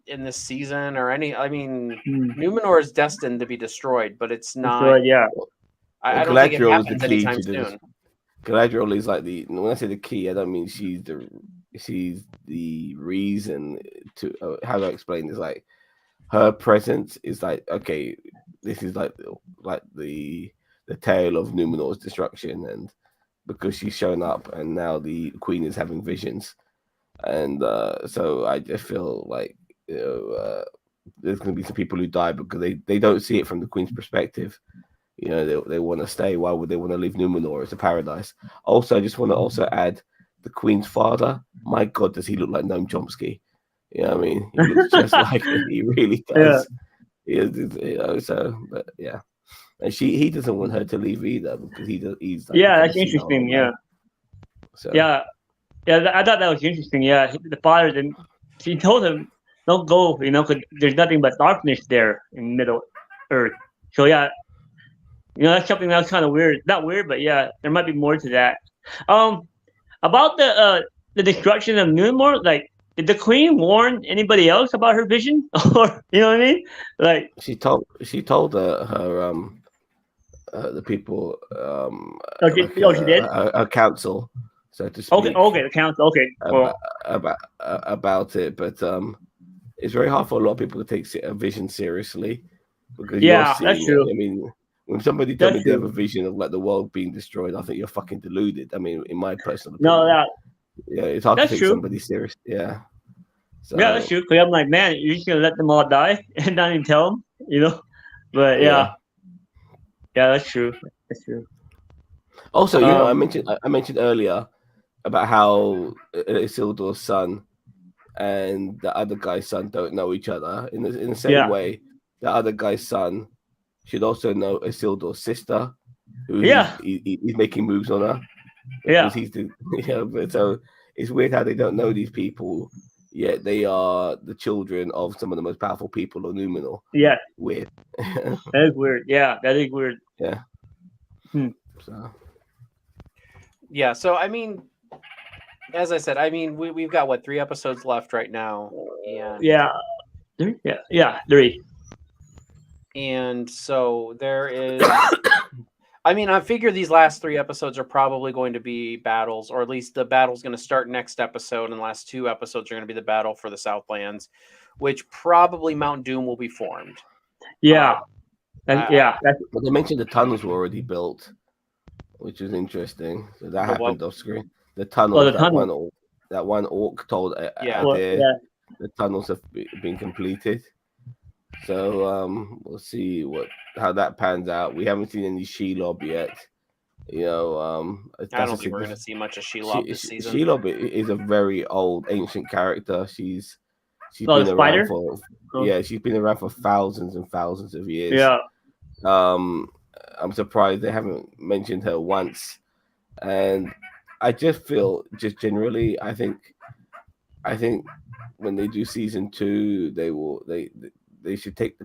in this season or any. I mean, Hmm. Numenor is destined to be destroyed, but it's That's not. right. Yeah. I don't think it Galadriel is the happens key anytime to this. soon. Galadriel is like when I say the key, I don't mean she's the reason to how do I explain this? Like her presence is like, okay, this is like the tale of Numenor's destruction, and because she's shown up, and now the queen is having visions, and so I just feel like there's going to be some people who die because they don't see it from the queen's perspective. They want to stay. Why would they want to leave Numenor? It's a paradise. Also, I just want to also add the queen's father. My God, does he look like Noam Chomsky? You know what I mean? He looks just like it. He really does. So, but yeah. And he doesn't want her to leave either because he's like Yeah, become a that's senile interesting. man. Yeah. So Yeah. Yeah. I thought that was interesting. Yeah. The father then she told him, "Don't go. Because there's nothing but darkness there in Middle Earth." So yeah, that's something that's kind of weird. Not weird, but yeah, there might be more to that. Um, about the destruction of Numenor, like, did the queen warn anybody else about her vision, or you know what I mean? Like, she told the people like she did. a council, so to Okay, speak, okay, the council. Okay, about well, about it, but it's very hard for a lot of people to take a vision seriously because you're yeah, that's seeing it. true. I mean, when somebody told That's me they have true. a vision of like the world being destroyed, I think you're fucking deluded. I mean, in my personal No, opinion, yeah, it's hard to that's take true. somebody serious. Yeah, Yeah, that's so true. Because I'm like, man, you're just gonna let them all die and not even tell them. But yeah. yeah, that's true. That's true. Also, I Um, mentioned earlier about how Isildur's son and the other guy's son don't know each other. In the same yeah, way, the other guy's son should also know Isildur's sister, who yeah, he's making moves on her because yeah, he's the But so it's weird how they don't know these people, yet they are the children of some of the most powerful people on Numenor. yeah. Weird. That is weird. Yeah, that is weird. Yeah. Hmm. So Yeah. So I mean, as I said, I mean we've got what 3 episodes left right now, and Yeah, yeah, 3. so there is. I mean, I figure these last 3 episodes are probably going to be battles, or at least the battle's going to start next episode, and the last 2 episodes are going to be the battle for the Southlands, which probably Mount Doom will be formed. Yeah, I yeah. That's but they mentioned the tunnels were already built, which is interesting. So that the what? happened off screen. The well, tunnels the tunnel. that one orc told Yeah. Well, Adair yeah, the tunnels have been completed. So we'll see how that pans out. We haven't seen any Shelob yet. I That's don't a think we're going to significant. see much of Shelob this season. Shelob is a very old ancient character. She's oh, been the around spider. for Oh, she's been around for thousands and thousands of years. yeah, Um, I'm surprised they haven't mentioned her once, and I just feel just generally, I think when they do season 2, they should take the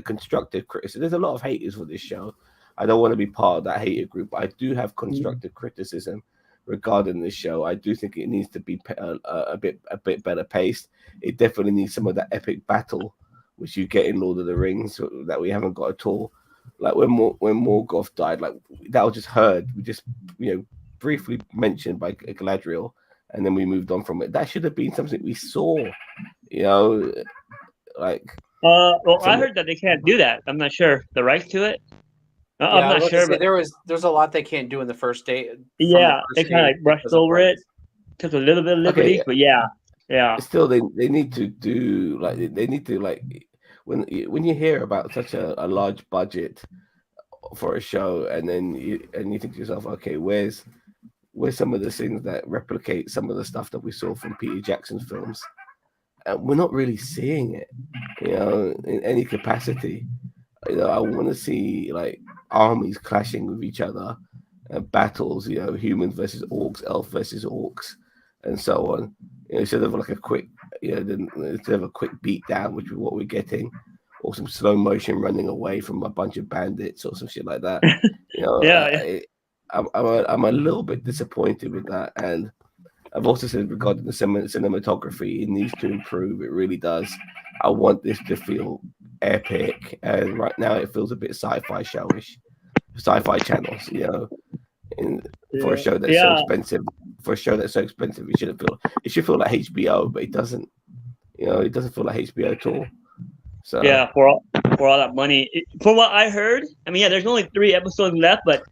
constructive criticism. There's a lot of haters for this show. I don't want to be part of that hater group, but I do have constructive criticism regarding this show. I do think it needs to be a bit better paced. It definitely needs some of that epic battle which you get in Lord of the Rings that we haven't got at all. Like when Morgoth died, like that was just heard. We just briefly mentioned by Galadriel, and then we moved on from it. That should have been something we saw, like well, I some. heard that they can't do that. I'm not sure the rights to it. I'm Yeah, I was not about to sure, say but there's a lot they can't do in the first day from the yeah, they first kind of day like brushed because of over it, rights. took a little bit of Okay, liberties, but yeah, still they need to do like they need to like when you hear about such a large budget for a show, and then you think to yourself, okay, where's some of the things that replicate some of the stuff that we saw from Peter Jackson's films? And we're not really seeing it, in any capacity. I want to see like armies clashing with each other, battles, humans versus orcs, elf versus orcs, and so on. Instead of like a quick, instead of a quick beat down, which is what we're getting, or some slow motion running away from a bunch of bandits or some shit like that. yeah, I'm a little bit disappointed with that, and I've also said regarding the cinematography, it needs to improve. It really does. I want this to feel epic, and right now it feels a bit sci-fi showish, sci-fi channels. For a show that's so expensive, it should feel like HBO, but it doesn't. It doesn't feel like HBO at all. So yeah, for all that money. From what I heard, I mean, yeah, there's only 3 episodes left, but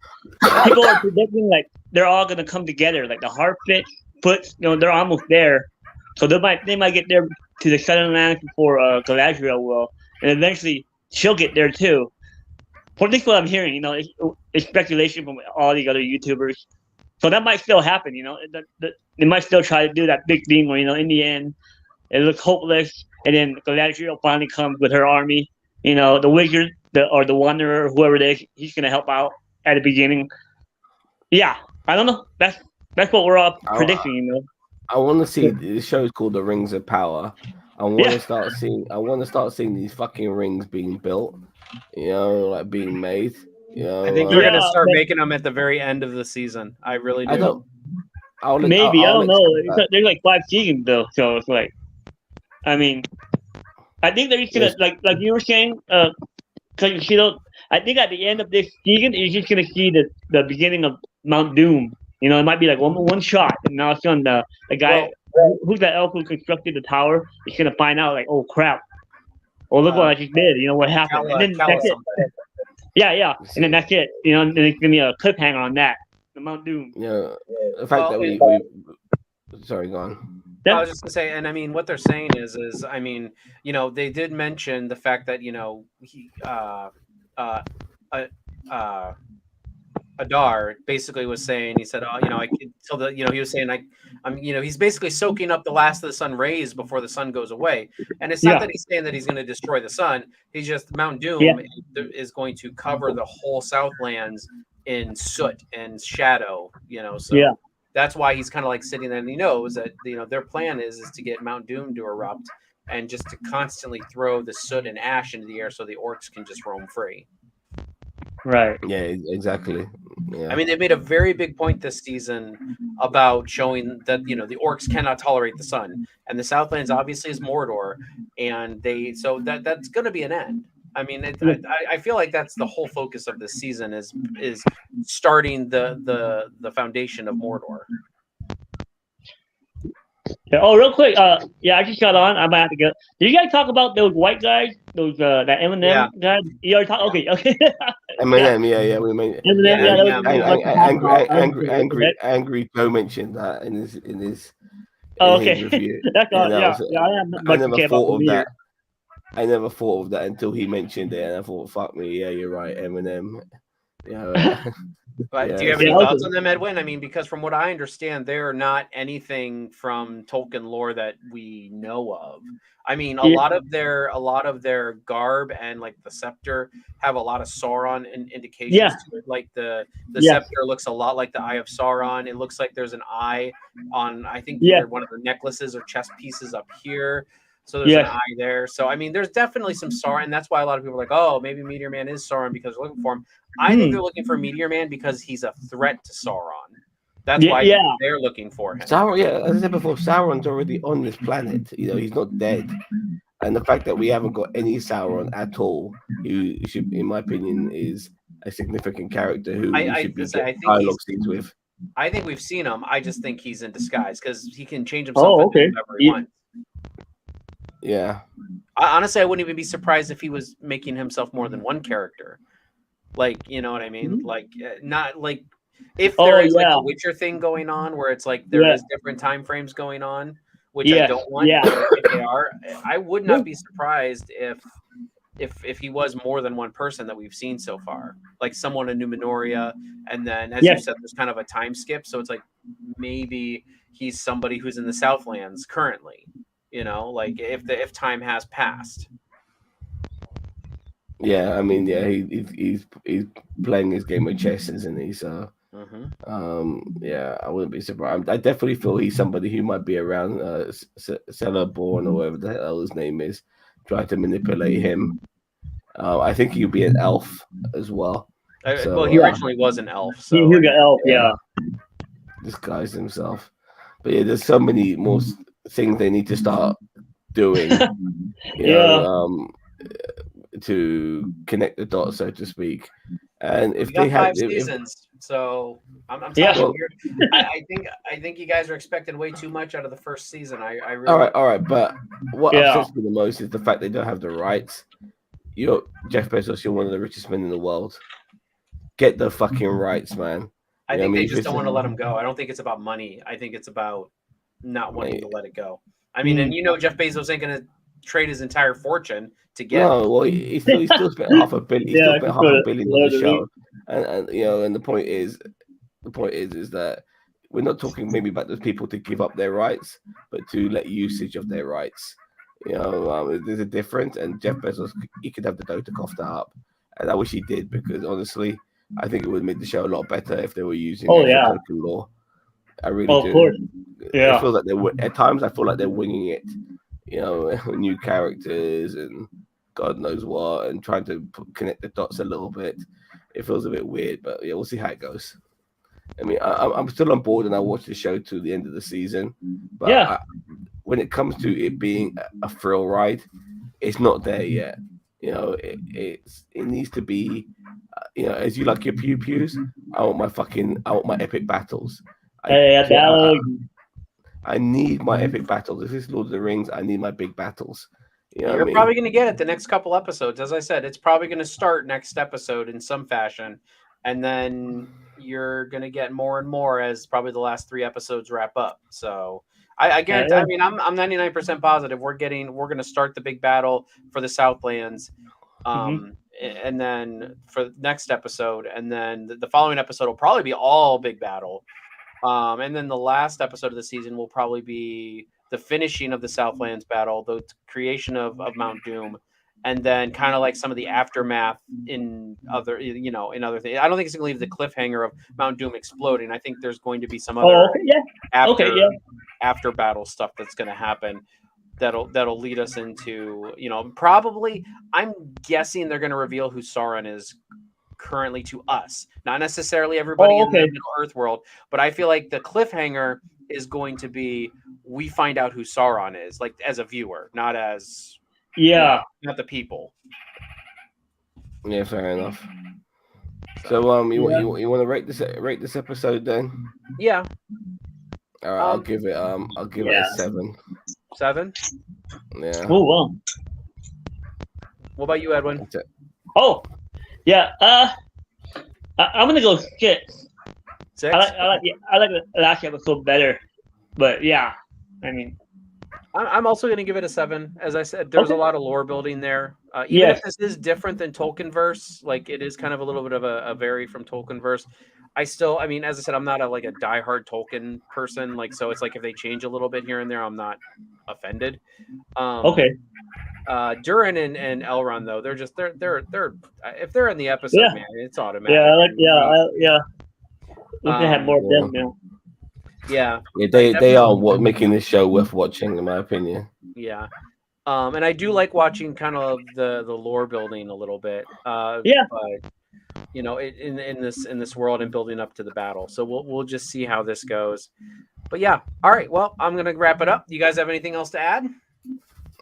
people are predicting like they're all gonna come together. Like the Harfoot, they're almost there, so they might get there to the Southlands before Galadriel will, and eventually she'll get there too. For this, what I'm hearing, it's speculation from all the other YouTubers. So that might still happen. They might still try to do that big thing where in the end it looks hopeless, and then Galadriel finally comes with her army. The wizard, or the wanderer, whoever it is, he's gonna help out at the beginning. Yeah, I don't know. That's what we're all predicting. I want to see the show's called The Rings of Power. I want to start seeing these fucking rings being built. Like being made. I think they're gonna start making them at the very end of the season. I really do. I don't know. There's like 5 seasons though, so it's like, I mean, I think they're just gonna like you were saying, because I think at the end of this season, you're just gonna see the beginning of Mount Doom. It might be like one shot, and now it's on the guy who's that elf who constructed the tower. He's gonna find out like, oh crap, oh look what I just did. What happened? And then that's it. Yeah, and then that's it. And it's gonna be a cliffhanger on that. The Mount Doom. Yeah, the fact that we sorry, go on. I was just gonna say, and I mean, what they're saying is, I mean, they did mention the fact that he, Adar basically was saying, he said, I could till he was saying, he's basically soaking up the last of the sun rays before the sun goes away, and it's not that he's saying that he's going to destroy the sun. He's just Mount Doom is going to cover the whole Southlands in soot and shadow, so that's why he's kind of like sitting there, and he knows that their plan is to get Mount Doom to erupt and just to constantly throw the soot and ash into the air so the orcs can just roam free. Right. Yeah, exactly. Yeah. I mean, they made a very big point this season about showing that the orcs cannot tolerate the sun, and the Southlands obviously is Mordor, and that's going to be an end. I mean, I feel like that's the whole focus of this season is starting the foundation of Mordor. Yeah, oh, real quick, I just got on. I might have to go. Did you guys talk about those white guys? Those that Eminem guy? You already talked. Okay. Eminem, yeah, we made Eminem, angry Joe mentioned that in his review. That's all. I never thought of that. I never thought of that until he mentioned it, and I thought, "Fuck me, yeah, you're right, Eminem." Yeah. But do you have any thoughts on them, Edwin? I mean, because from what I understand, they're not anything from Tolkien lore that we know of. I mean, a lot of their garb and like the scepter have a lot of Sauron indications to it. Like the scepter looks a lot like the Eye of Sauron. It looks like there's an eye on, I think, either one of the necklaces or chest pieces up here. So there's an eye there. So, I mean, there's definitely some Sauron. And that's why a lot of people are like, oh, maybe Meteor Man is Sauron because they're looking for him. I think they're looking for Meteor Man because he's a threat to Sauron. That's why they're looking for him. Sauron, as I said before, Sauron's already on this planet. He's not dead. And the fact that we haven't got any Sauron at all, who should, in my opinion, is a significant character who we should be getting dialogue scenes with. I think we've seen him. I just think he's in disguise because he can change himself into whatever he wants. Yeah. Honestly, I wouldn't even be surprised if he was making himself more than one character. Like, you know what I mean? Like, not like if there is like a Witcher thing going on where it's like there is different time frames going on, which I don't want. If they are, I would not be surprised if he was more than one person that we've seen so far. Like someone in Numenoria, and then as you said, there's kind of a time skip, so it's like maybe he's somebody who's in the Southlands currently. Like if time has passed. Yeah, I mean, he's playing his game of chess, isn't he? So, I wouldn't be surprised. I definitely feel he's somebody who might be around Celeborn or whatever the hell his name is, try to manipulate him. I think he'll be an elf as well. Well, he originally was an elf, so he's an elf, disguised himself. But yeah, there's so many more things they need to start doing. Yeah. To connect the dots, so to speak. And if We they got had, 5 seasons, so I'm Yeah. telling you, well, I think you guys are expecting way too much out of the first season. I really all right. But what Yeah. upsets me the most is the fact they don't have the rights. You're Jeff Bezos. You're one of the richest men in the world. Get the fucking rights, man. I You know what I think mean? they If just it's, don't want to let him go. I don't think it's about money. I think it's about not wanting mate, to let it go. I mean, and Jeff Bezos ain't going to trade his entire fortune to get it. no, well, he still spent half a billion. He still Yeah. spent Just half for a billion on Lord the of the Rings. show, and and the point is, that we're not talking maybe about those people to give up their rights, but to let usage of their rights. There's a difference, and Jeff Bezos, he could have the dough to cough that up, and I wish he did, because honestly, I think it would make the show a lot better if they were using Oh it for yeah. token law. I really Oh, of do. course. It Yeah. feels like at times I feel like they're winging it, new characters and God knows what, and trying to connect the dots a little bit. It feels a bit weird, but yeah, we'll see how it goes. I mean, I'm still on board, and I watch the show to the end of the season. But Yeah. when it comes to it being a thrill ride, it's not there yet. It needs to be. As you like your pew pews, I want my epic battles. I Yeah. can't. Dialogue. I need my epic battles. If it's Lord of the Rings, I need my big battles. You know what I You're mean? probably going to get it the next couple episodes. As I said, it's probably going to start next episode in some fashion, and then you're going to get more and more as probably the last 3 episodes wrap up. So I guarantee. Yeah. I mean, I'm 99% positive we're going to start the big battle for the Southlands, and then for the next episode, and then the following episode will probably be all big battle. And then the last episode of the season will probably be the finishing of the Southlands battle, the creation of Mount Doom, and then kind of like some of the aftermath in other things. I don't think it's going to leave the cliffhanger of Mount Doom exploding. I think there's going to be some Oh, other okay. Yeah. Okay. Yeah. after battle stuff that's going to happen that'll lead us into, probably, I'm guessing they're going to reveal who Sauron is currently to us, not necessarily everybody in the Middle Earth world, but I feel like the cliffhanger is going to be we find out who Sauron is, like as a viewer, not as not the people. Yeah, fair enough. So you want to rate this episode then? Yeah. All right, I'll give it a 7. 7. Yeah. Oh wow. What about you, Edwin? Oh, yeah. I'm gonna go 6. 6. I like the last episode better, but yeah, I mean, I'm also going to give it a 7. As I said, there's a lot of lore building there. Even if this is different than Tolkienverse, like it is kind of a little bit of a vary from Tolkienverse. I mean, as I said, I'm not a diehard Tolkien person. Like, so it's like if they change a little bit here and there, I'm not offended. Durin and Elrond, though, they're if they're in the episode, man, it's automatic. Yeah. We can have more of them now. Yeah. They are what making this show worth watching, in my opinion. Yeah. And I do like watching kind of the lore building a little bit. But in this world and building up to the battle. So we'll just see how this goes. But yeah. All right. Well, I'm gonna wrap it up. You guys have anything else to add?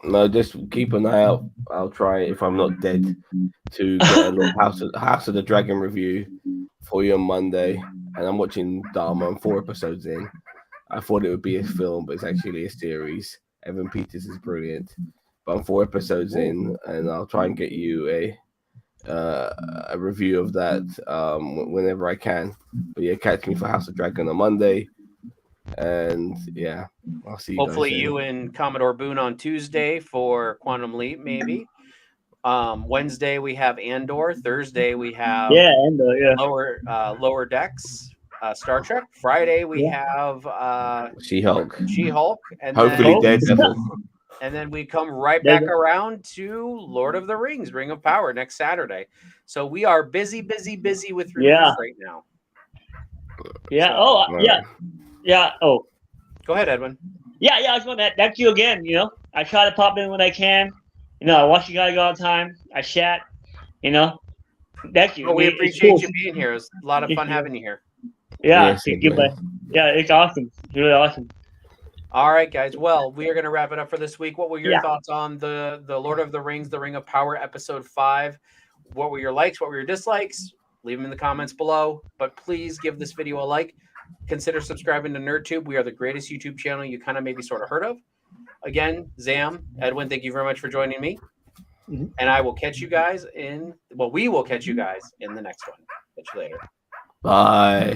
No, just keep an eye out. I'll try, if I'm not dead, to get a little House of the Dragon review for you on Monday. And I'm watching Dharma. I'm 4 episodes in. I thought it would be a film, but it's actually a series. Evan Peters is brilliant. But I'm 4 episodes in, and I'll try and get you a review of that whenever I can. But yeah, catch me for House of Dragon on Monday. And yeah, I'll see you. Hopefully, guys you and Commodore Boone on Tuesday for Quantum Leap, maybe. Wednesday we have Andor. Thursday we have Lower Decks, Star Trek. Friday we have She-Hulk, and hopefully Daredevil. And then we come right back around to Lord of the Rings, Ring of Power next Saturday. So we are busy with reviews right now. Yeah. Yeah. Oh. Go ahead, Edwin. Yeah. I was going to thank you again. I try to pop in when I can. I watch you guys all the time. I chat. Thank you. Well, we appreciate you being here. It was a lot of fun having you here. Yeah. It's awesome. It's really awesome. All right, guys. Well, we are going to wrap it up for this week. What were your Yeah. thoughts on the Lord of the Rings, The Ring of Power, Episode 5? What were your likes? What were your dislikes? Leave them in the comments below. But please give this video a like. Consider subscribing to NerdTube. We are the greatest YouTube channel you kind of maybe sort of heard of. Again, Zam, Edwin, thank you very much for joining me. Mhm. And I will catch you guys we will catch you guys in the next one. Catch you later. Bye.